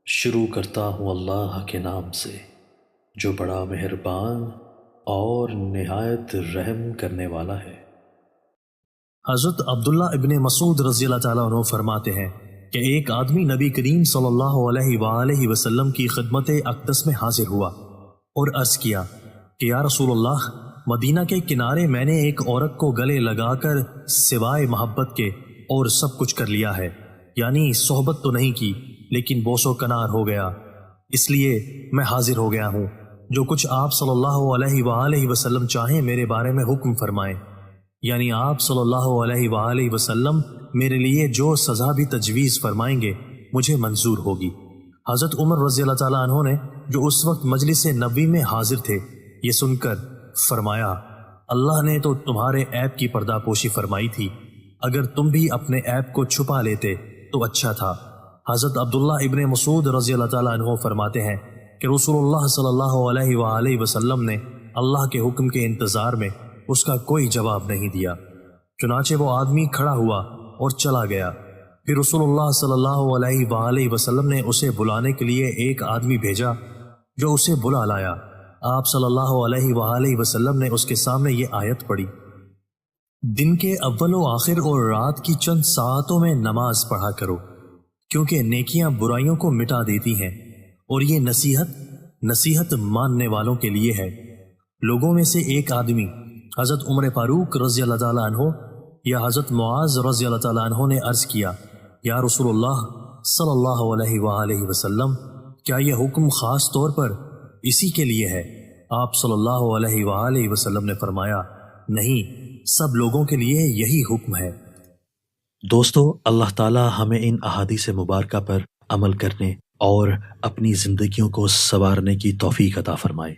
شروع کرتا ہوں اللہ کے نام سے جو بڑا مہربان اور نہایت رحم کرنے والا ہے۔ حضرت عبداللہ ابن مسعود رضی اللہ تعالیٰ عنہ فرماتے ہیں کہ ایک آدمی نبی کریم صلی اللہ علیہ وآلہ وسلم کی خدمت اقدس میں حاضر ہوا اور عرض کیا کہ یا رسول اللہ، مدینہ کے کنارے میں نے ایک عورت کو گلے لگا کر سوائے محبت کے اور سب کچھ کر لیا ہے، یعنی صحبت تو نہیں کی لیکن بوس و کنار ہو گیا، اس لیے میں حاضر ہو گیا ہوں۔ جو کچھ آپ صلی اللہ علیہ وآلہ وسلم چاہیں میرے بارے میں حکم فرمائیں، یعنی آپ صلی اللہ علیہ وآلہ وسلم میرے لیے جو سزا بھی تجویز فرمائیں گے مجھے منظور ہوگی۔ حضرت عمر رضی اللہ تعالیٰ عنہ نے جو اس وقت مجلس نبوی میں حاضر تھے یہ سن کر فرمایا، اللہ نے تو تمہارے عیب کی پردہ پوشی فرمائی تھی، اگر تم بھی اپنے عیب کو چھپا لیتے تو اچھا تھا۔ حضرت عبداللہ ابن مسعود رضی اللہ تعالیٰ عنہ فرماتے ہیں کہ رسول اللہ صلی اللہ علیہ وآلہ وسلم نے اللہ کے حکم کے انتظار میں اس کا کوئی جواب نہیں دیا، چنانچہ وہ آدمی کھڑا ہوا اور چلا گیا۔ پھر رسول اللہ صلی اللہ علیہ وآلہ وسلم نے اسے بلانے کے لیے ایک آدمی بھیجا جو اسے بلا لایا۔ آپ صلی اللہ علیہ وآلہ وسلم نے اس کے سامنے یہ آیت پڑھی، دن کے اول و آخر اور رات کی چند ساعتوں میں نماز پڑھا کرو، کیونکہ نیکیاں برائیوں کو مٹا دیتی ہیں، اور یہ نصیحت ماننے والوں کے لیے ہے۔ لوگوں میں سے ایک آدمی حضرت عمر فاروق رضی اللہ تعالیٰ عنہ یا حضرت معاذ رضی اللہ تعالیٰ عنہ نے عرض کیا، یا رسول اللہ صلی اللہ علیہ وآلہ وسلم، کیا یہ حکم خاص طور پر اسی کے لیے ہے؟ آپ صلی اللہ علیہ وآلہ وسلم نے فرمایا، نہیں، سب لوگوں کے لیے یہی حکم ہے۔ دوستو، اللہ تعالی ہمیں ان احادیث مبارکہ پر عمل کرنے اور اپنی زندگیوں کو سنوارنے کی توفیق عطا فرمائے۔